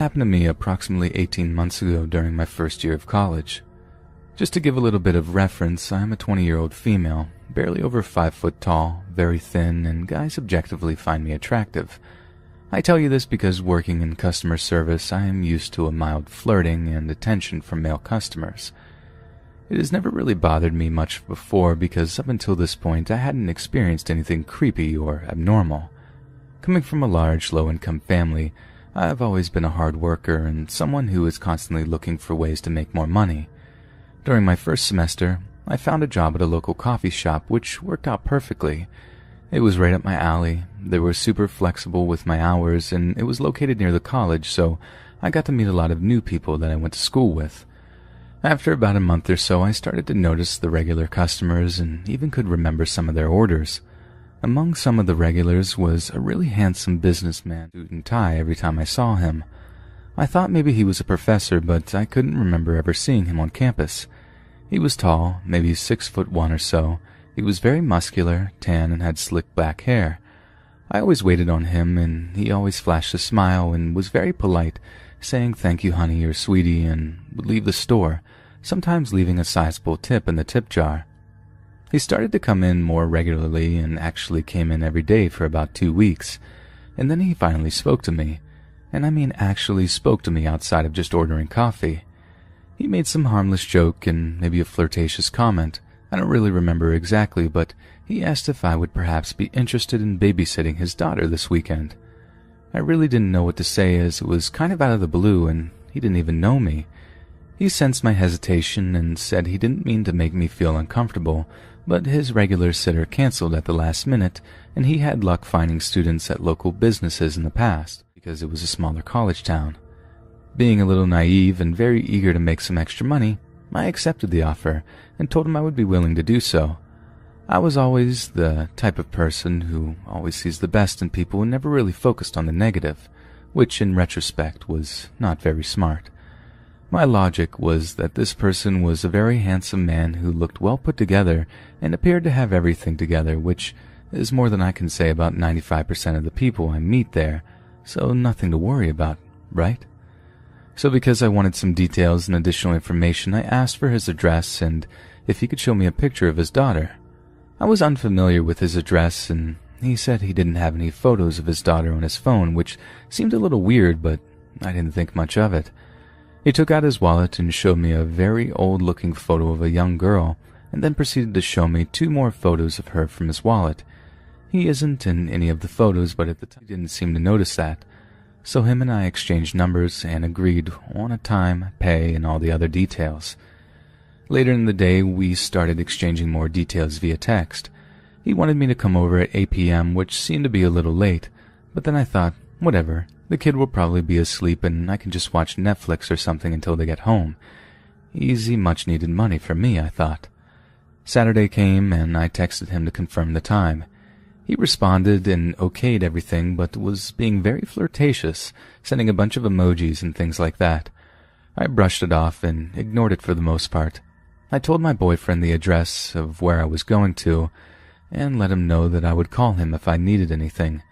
Happened to me approximately 18 months ago during my first year of college. Just to give a little bit of reference, I am a 20-year-old female, barely over 5 foot tall, very thin, and guys objectively find me attractive. I tell you this because working in customer service, I am used to a mild flirting and attention from male customers. It has never really bothered me much before because up until this point I hadn't experienced anything creepy or abnormal. Coming from a large, low-income family, I have always been a hard worker and someone who is constantly looking for ways to make more money. During my first semester, I found a job at a local coffee shop which worked out perfectly. It was right up my alley, they were super flexible with my hours, and it was located near the college, so I got to meet a lot of new people that I went to school with. After about a month or so, I started to notice the regular customers and even could remember some of their orders. Among some of the regulars was a really handsome businessman, suit and tie every time I saw him. I thought maybe he was a professor, but I couldn't remember ever seeing him on campus. He was tall, maybe 6'1" or so. He was very muscular, tan, and had slick black hair. I always waited on him, and he always flashed a smile and was very polite, saying thank you honey or sweetie, and would leave the store, sometimes leaving a sizable tip in the tip jar. He started to come in more regularly and actually came in every day for about 2 weeks, and then he finally spoke to me, and I mean actually spoke to me outside of just ordering coffee. He made some harmless joke and maybe a flirtatious comment. I don't really remember exactly, but he asked if I would perhaps be interested in babysitting his daughter this weekend. I really didn't know what to say as it was kind of out of the blue and he didn't even know me. He sensed my hesitation and said he didn't mean to make me feel uncomfortable, but his regular sitter canceled at the last minute, and he had luck finding students at local businesses in the past, because it was a smaller college town. Being a little naive and very eager to make some extra money, I accepted the offer and told him I would be willing to do so. I was always the type of person who always sees the best in people and never really focused on the negative, which in retrospect was not very smart. My logic was that this person was a very handsome man who looked well put together and appeared to have everything together, which is more than I can say about 95% of the people I meet there, so nothing to worry about, right? So because I wanted some details and additional information, I asked for his address and if he could show me a picture of his daughter. I was unfamiliar with his address, and he said he didn't have any photos of his daughter on his phone, which seemed a little weird, but I didn't think much of it. He took out his wallet and showed me a very old-looking photo of a young girl, and then proceeded to show me 2 more photos of her from his wallet. He isn't in any of the photos, but at the time he didn't seem to notice that. So him and I exchanged numbers and agreed on a time, pay, and all the other details. Later in the day, we started exchanging more details via text. He wanted me to come over at 8 p.m., which seemed to be a little late, but then I thought, whatever. The kid will probably be asleep and I can just watch Netflix or something until they get home. Easy, much-needed money for me, I thought. Saturday came and I texted him to confirm the time. He responded and okayed everything, but was being very flirtatious, sending a bunch of emojis and things like that. I brushed it off and ignored it for the most part. I told my boyfriend the address of where I was going to, and let him know that I would call him if I needed anything.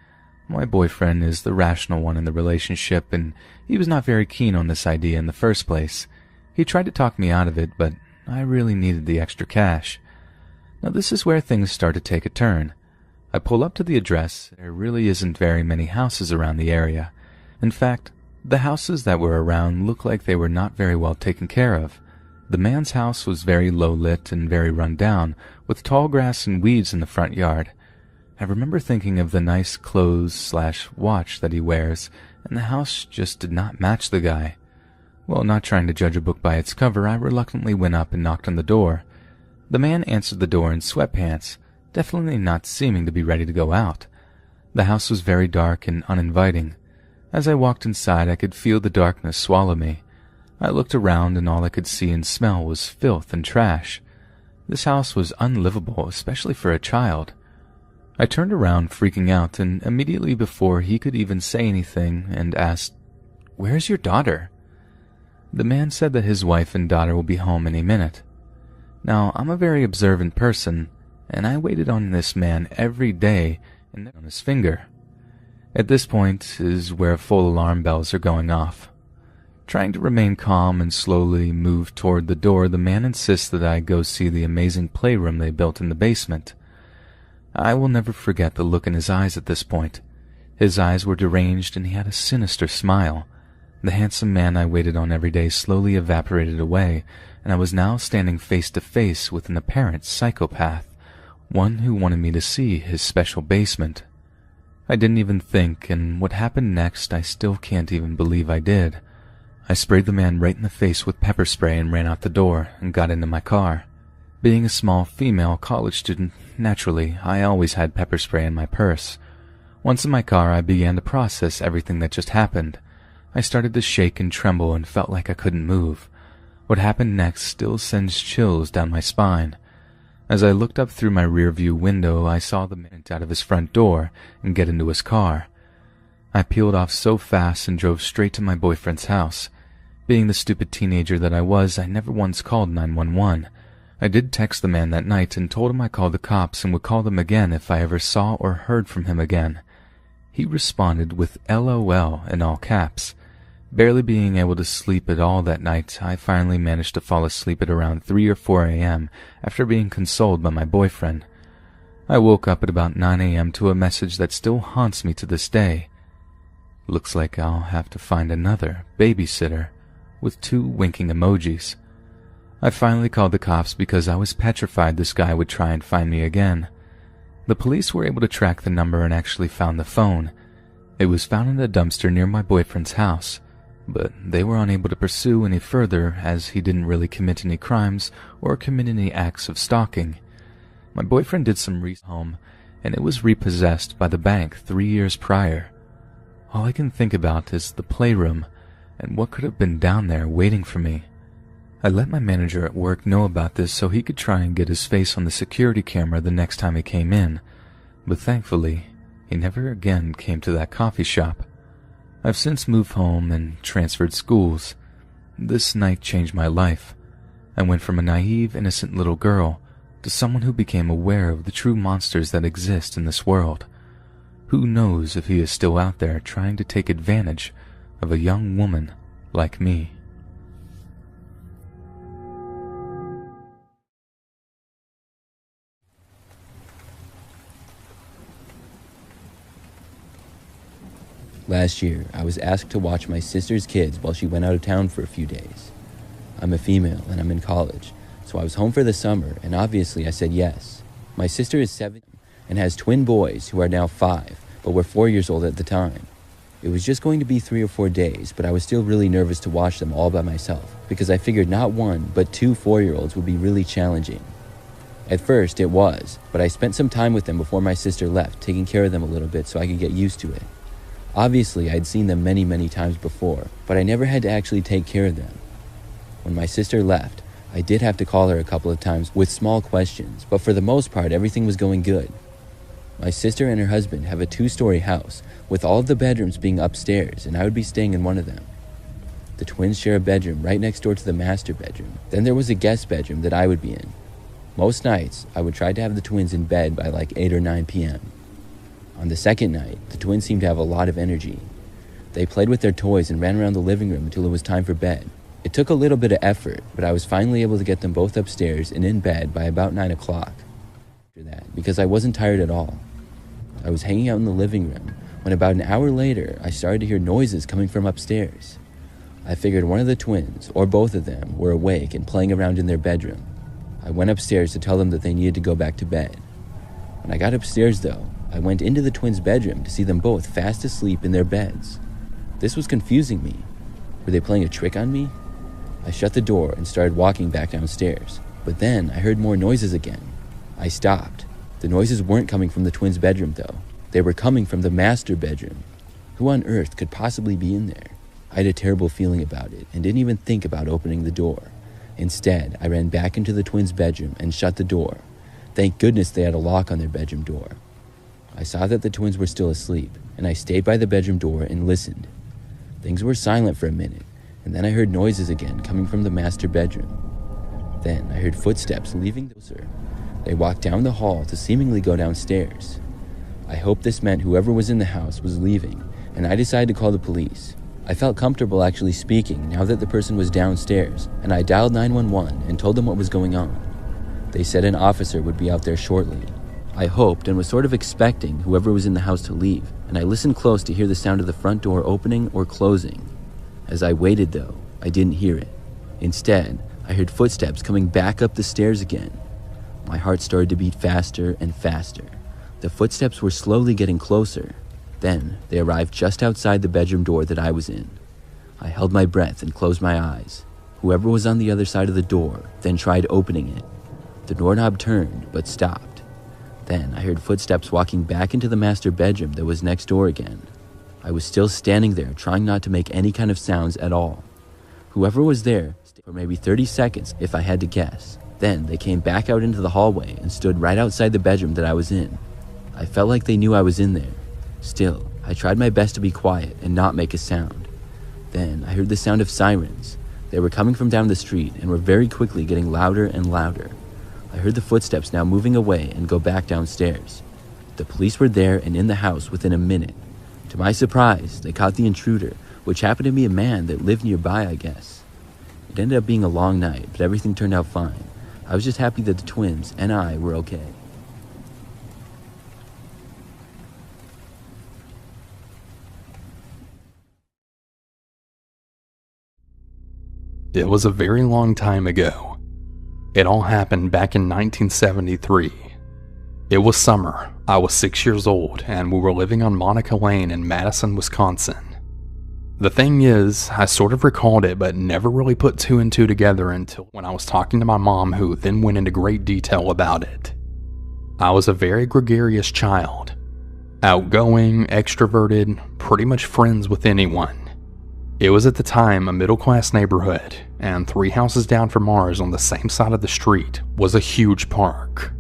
My boyfriend is the rational one in the relationship, and he was not very keen on this idea in the first place. He tried to talk me out of it, but I really needed the extra cash. Now this is where things start to take a turn. I pull up to the address. There really isn't very many houses around the area. In fact, the houses that were around looked like they were not very well taken care of. The man's house was very low-lit and very run down, with tall grass and weeds in the front yard. I remember thinking of the nice clothes/watch that he wears, and the house just did not match the guy. Well, not trying to judge a book by its cover, I reluctantly went up and knocked on the door. The man answered the door in sweatpants, definitely not seeming to be ready to go out. The house was very dark and uninviting. As I walked inside, I could feel the darkness swallow me. I looked around and all I could see and smell was filth and trash. This house was unlivable, especially for a child. I turned around, freaking out, and immediately before he could even say anything, and asked, "Where's your daughter?" The man said that his wife and daughter will be home any minute. Now, I'm a very observant person, and I waited on this man every day and on his finger. At this point is where full alarm bells are going off. Trying to remain calm and slowly move toward the door, the man insists that I go see the amazing playroom they built in the basement. I will never forget the look in his eyes at this point. His eyes were deranged and he had a sinister smile. The handsome man I waited on every day slowly evaporated away, and I was now standing face to face with an apparent psychopath, one who wanted me to see his special basement. I didn't even think, and what happened next I still can't even believe I did. I sprayed the man right in the face with pepper spray and ran out the door and got into my car. Being a small female college student, naturally, I always had pepper spray in my purse. Once in my car, I began to process everything that just happened. I started to shake and tremble and felt like I couldn't move. What happened next still sends chills down my spine. As I looked up through my rearview window, I saw the man out of his front door and get into his car. I peeled off so fast and drove straight to my boyfriend's house. Being the stupid teenager that I was, I never once called 911. I did text the man that night and told him I called the cops and would call them again if I ever saw or heard from him again. He responded with LOL in all caps. Barely being able to sleep at all that night, I finally managed to fall asleep at around 3 or 4 a.m. after being consoled by my boyfriend. I woke up at about 9 a.m. to a message that still haunts me to this day. Looks like I'll have to find another babysitter, with 2 winking emojis. I finally called the cops because I was petrified this guy would try and find me again. The police were able to track the number and actually found the phone. It was found in a dumpster near my boyfriend's house, but they were unable to pursue any further as he didn't really commit any crimes or commit any acts of stalking. My boyfriend did some research home, and it was repossessed by the bank 3 years prior. All I can think about is the playroom and what could have been down there waiting for me. I let my manager at work know about this so he could try and get his face on the security camera the next time he came in, but thankfully, he never again came to that coffee shop. I've since moved home and transferred schools. This night changed my life. I went from a naive, innocent little girl to someone who became aware of the true monsters that exist in this world. Who knows if he is still out there trying to take advantage of a young woman like me. Last year, I was asked to watch my sister's kids while she went out of town for a few days. I'm a female and I'm in college, so I was home for the summer, and obviously I said yes. My sister is 7 and has twin boys who are now 5, but were 4 years old at the time. It was just going to be 3 or 4 days, but I was still really nervous to watch them all by myself, because I figured not 1, but 2 4-year-olds would be really challenging. At first, it was, but I spent some time with them before my sister left, taking care of them a little bit so I could get used to it. Obviously, I'd seen them many times before, but I never had to actually take care of them. When my sister left, I did have to call her a couple of times with small questions, but for the most part, everything was going good. My sister and her husband have a 2-story house, with all of the bedrooms being upstairs, and I would be staying in one of them. The twins share a bedroom right next door to the master bedroom. Then there was a guest bedroom that I would be in. Most nights, I would try to have the twins in bed by like 8 or 9 p.m. On the second night, the twins seemed to have a lot of energy. They played with their toys and ran around the living room until it was time for bed. It took a little bit of effort, but I was finally able to get them both upstairs and in bed by about 9 o'clock. After that, because I wasn't tired at all. I was hanging out in the living room when about an hour later, I started to hear noises coming from upstairs. I figured one of the twins, or both of them, were awake and playing around in their bedroom. I went upstairs to tell them that they needed to go back to bed. When I got upstairs, though, I went into the twins' bedroom to see them both fast asleep in their beds. This was confusing me. Were they playing a trick on me? I shut the door and started walking back downstairs, but then I heard more noises again. I stopped. The noises weren't coming from the twins' bedroom, though. They were coming from the master bedroom. Who on earth could possibly be in there? I had a terrible feeling about it and didn't even think about opening the door. Instead, I ran back into the twins' bedroom and shut the door. Thank goodness they had a lock on their bedroom door. I saw that the twins were still asleep, and I stayed by the bedroom door and listened. Things were silent for a minute, and then I heard noises again coming from the master bedroom. Then I heard footsteps leaving closer. They walked down the hall to seemingly go downstairs. I hoped this meant whoever was in the house was leaving, and I decided to call the police. I felt comfortable actually speaking now that the person was downstairs, and I dialed 911 and told them what was going on. They said an officer would be out there shortly. I hoped and was sort of expecting whoever was in the house to leave, and I listened close to hear the sound of the front door opening or closing. As I waited though, I didn't hear it. Instead, I heard footsteps coming back up the stairs again. My heart started to beat faster and faster. The footsteps were slowly getting closer. Then, they arrived just outside the bedroom door that I was in. I held my breath and closed my eyes. Whoever was on the other side of the door then tried opening it. The doorknob turned, but stopped. Then, I heard footsteps walking back into the master bedroom that was next door again. I was still standing there, trying not to make any kind of sounds at all. Whoever was there stayed for maybe 30 seconds, if I had to guess. Then, they came back out into the hallway and stood right outside the bedroom that I was in. I felt like they knew I was in there. Still, I tried my best to be quiet and not make a sound. Then, I heard the sound of sirens. They were coming from down the street and were very quickly getting louder and louder. I heard the footsteps now moving away and go back downstairs. The police were there and in the house within a minute. To my surprise, they caught the intruder, which happened to be a man that lived nearby, I guess. It ended up being a long night, but everything turned out fine. I was just happy that the twins and I were okay. It was a very long time ago. It all happened back in 1973. It was summer, I was 6 years old, and we were living on Monica Lane in Madison, Wisconsin. The thing is, I sort of recalled it but never really put two and two together until when I was talking to my mom, who then went into great detail about it. I was a very gregarious child. Outgoing, extroverted, pretty much friends with anyone. It was at the time a middle-class neighborhood, and 3 houses down from ours on the same side of the street was a huge park.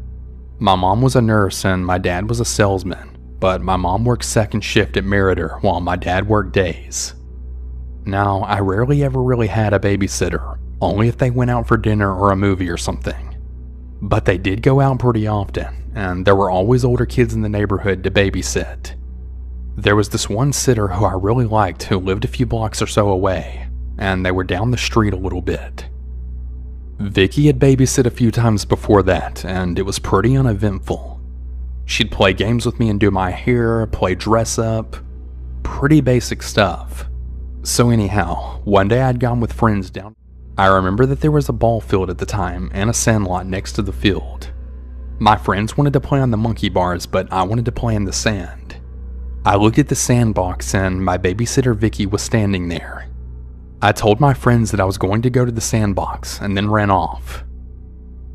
My mom was a nurse and my dad was a salesman, but my mom worked second shift at Meritor while my dad worked days. Now, I rarely ever really had a babysitter, only if they went out for dinner or a movie or something. But they did go out pretty often, and there were always older kids in the neighborhood to babysit. There was this one sitter who I really liked who lived a few blocks or so away, and they were down the street a little bit. Vicky had babysit a few times before that, and it was pretty uneventful. She'd play games with me and do my hair, play dress up, pretty basic stuff. So anyhow, one day I'd gone with friends down. I remember that there was a ball field at the time and a sandlot next to the field. My friends wanted to play on the monkey bars, but I wanted to play in the sand. I looked at the sandbox and my babysitter Vicky was standing there. I told my friends that I was going to go to the sandbox and then ran off.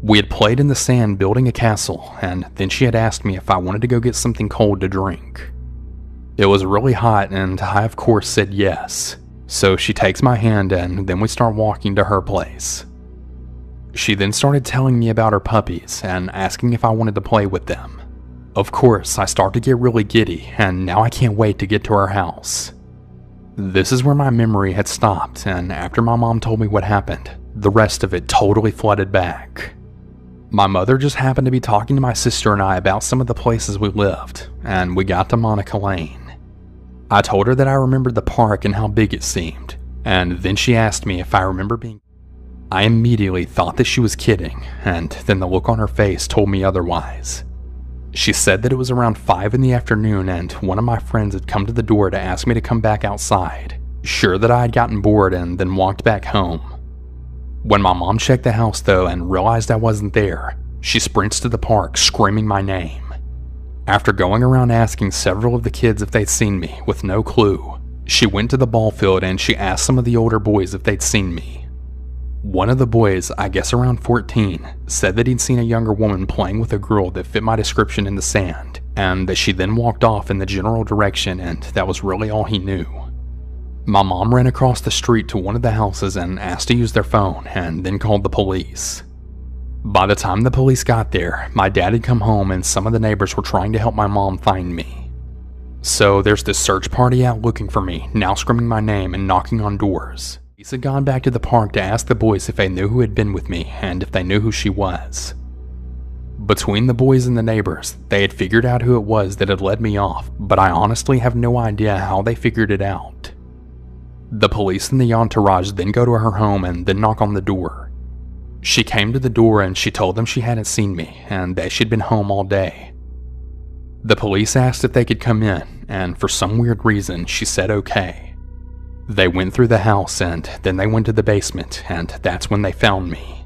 We had played in the sand building a castle, and then she had asked me if I wanted to go get something cold to drink. It was really hot and I of course said yes, so she takes my hand and then we start walking to her place. She then started telling me about her puppies and asking if I wanted to play with them. Of course, I start to get really giddy, and now I can't wait to get to our house. This is where my memory had stopped, and after my mom told me what happened, the rest of it totally flooded back. My mother just happened to be talking to my sister and I about some of the places we lived, and we got to Monica Lane. I told her that I remembered the park and how big it seemed, and then she asked me if I remember being... I immediately thought that she was kidding, and then the look on her face told me otherwise. She said that it was around 5 in the afternoon and one of my friends had come to the door to ask me to come back outside, sure that I had gotten bored and then walked back home. When my mom checked the house though and realized I wasn't there, she sprints to the park screaming my name. After going around asking several of the kids if they'd seen me with no clue, she went to the ball field and she asked some of the older boys if they'd seen me. One of the boys, I guess around 14, said that he'd seen a younger woman playing with a girl that fit my description in the sand, and that she then walked off in the general direction, and that was really all he knew. My mom ran across the street to one of the houses and asked to use their phone, and then called the police. By the time the police got there, my dad had come home and some of the neighbors were trying to help my mom find me. So there's this search party out looking for me, now screaming my name and knocking on doors. Police had gone back to the park to ask the boys if they knew who had been with me and if they knew who she was. Between the boys and the neighbors, they had figured out who it was that had led me off, but I honestly have no idea how they figured it out. The police and the entourage then go to her home and then knock on the door. She came to the door and she told them she hadn't seen me and that she'd been home all day. The police asked if they could come in, and for some weird reason, she said okay. They went through the house and then they went to the basement, and that's when they found me.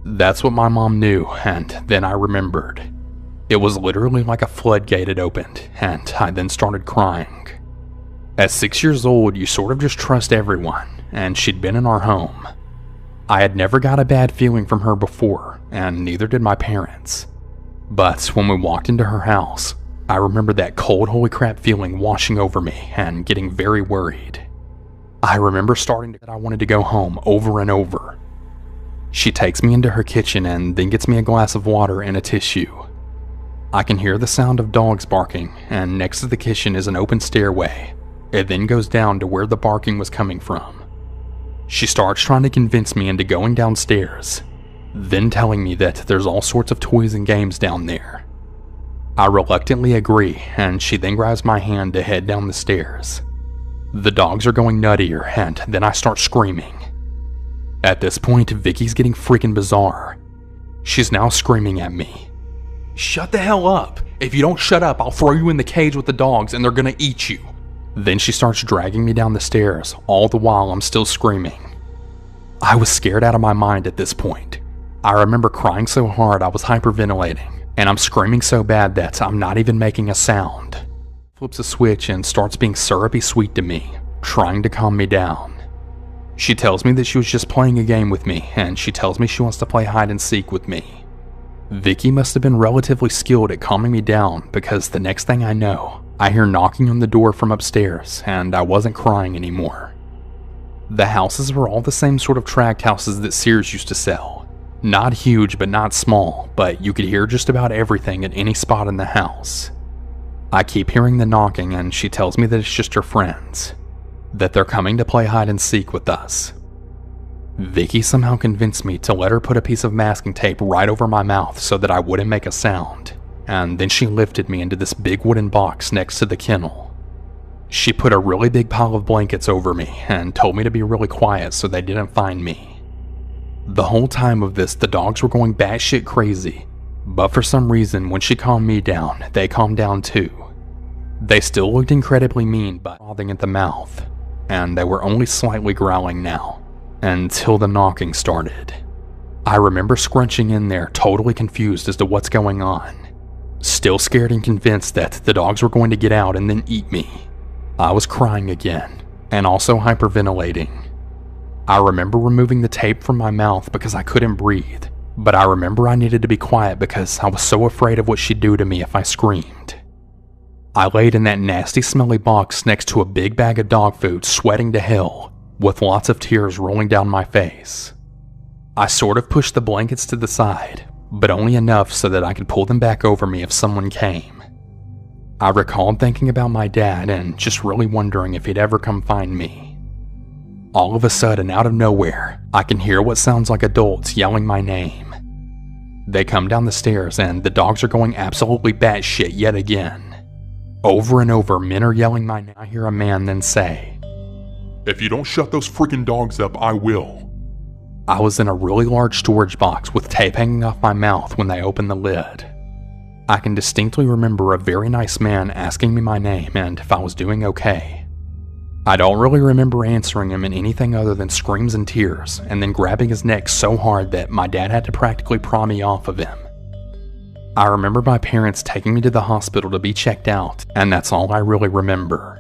That's what my mom knew, and then I remembered. It was literally like a floodgate had opened, and I then started crying. At 6 years old, you sort of just trust everyone, and she'd been in our home. I had never got a bad feeling from her before, and neither did my parents. But when we walked into her house, I remember that cold holy crap feeling washing over me and getting very worried. I remember starting that I wanted to go home over and over. She takes me into her kitchen and then gets me a glass of water and a tissue. I can hear the sound of dogs barking, and next to the kitchen is an open stairway. It then goes down to where the barking was coming from. She starts trying to convince me into going downstairs, then telling me that there's all sorts of toys and games down there. I reluctantly agree, and she then grabs my hand to head down the stairs. The dogs are going nuttier, and then I start screaming. At this point, Vicky's getting freaking bizarre. She's now screaming at me. "Shut the hell up! If you don't shut up, I'll throw you in the cage with the dogs and they're gonna eat you." Then she starts dragging me down the stairs, all the while I'm still screaming. I was scared out of my mind at this point. I remember crying so hard I was hyperventilating, and I'm screaming so bad that I'm not even making a sound. Flips a switch and starts being syrupy sweet to me, trying to calm me down. She tells me that she was just playing a game with me, and she tells me she wants to play hide and seek with me. Vicky must have been relatively skilled at calming me down, because the next thing I know, I hear knocking on the door from upstairs, and I wasn't crying anymore. The houses were all the same sort of tract houses that Sears used to sell. Not huge, but not small, but you could hear just about everything at any spot in the house. I keep hearing the knocking, and she tells me that it's just her friends, that they're coming to play hide and seek with us. Vicky somehow convinced me to let her put a piece of masking tape right over my mouth so that I wouldn't make a sound, and then she lifted me into this big wooden box next to the kennel. She put a really big pile of blankets over me and told me to be really quiet so they didn't find me. The whole time of this, the dogs were going batshit crazy, but for some reason, when she calmed me down, they calmed down too. They still looked incredibly mean, but frothing at the mouth, and they were only slightly growling now, until the knocking started. I remember scrunching in there, totally confused as to what's going on, still scared and convinced that the dogs were going to get out and then eat me. I was crying again, and also hyperventilating. I remember removing the tape from my mouth because I couldn't breathe, but I remember I needed to be quiet because I was so afraid of what she'd do to me if I screamed. I laid in that nasty smelly box next to a big bag of dog food, sweating to hell, with lots of tears rolling down my face. I sort of pushed the blankets to the side, but only enough so that I could pull them back over me if someone came. I recalled thinking about my dad and just really wondering if he'd ever come find me. All of a sudden, out of nowhere, I can hear what sounds like adults yelling my name. They come down the stairs and the dogs are going absolutely batshit yet again. Over and over, men are yelling my name. I hear a man then say, "If you don't shut those freaking dogs up, I will." I was in a really large storage box with tape hanging off my mouth when they opened the lid. I can distinctly remember a very nice man asking me my name and if I was doing okay. I don't really remember answering him in anything other than screams and tears, and then grabbing his neck so hard that my dad had to practically pry me off of him. I remember my parents taking me to the hospital to be checked out, and that's all I really remember.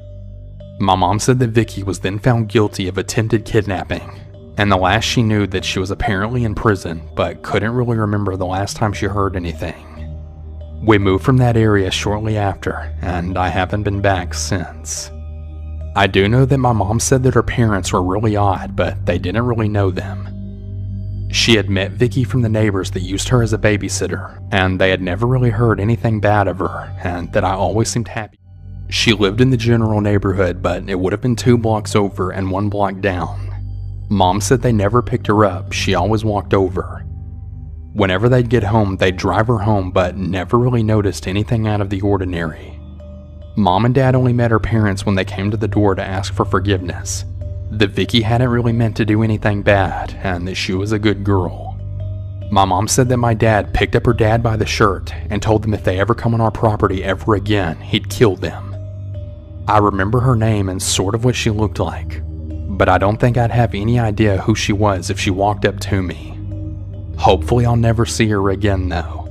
My mom said that Vicky was then found guilty of attempted kidnapping, and the last she knew that she was apparently in prison, but couldn't really remember the last time she heard anything. We moved from that area shortly after, and I haven't been back since. I do know that my mom said that her parents were really odd, but they didn't really know them. She had met Vicky from the neighbors that used her as a babysitter, and they had never really heard anything bad of her, and that I always seemed happy. She lived in the general neighborhood, but it would have been 2 blocks over and 1 block down. Mom said they never picked her up, she always walked over. Whenever they'd get home, they'd drive her home, but never really noticed anything out of the ordinary. Mom and Dad only met her parents when they came to the door to ask for forgiveness, that Vicky hadn't really meant to do anything bad and that she was a good girl. My mom said that my dad picked up her dad by the shirt and told them if they ever come on our property ever again, he'd kill them. I remember her name and sort of what she looked like, but I don't think I'd have any idea who she was if she walked up to me. Hopefully I'll never see her again though.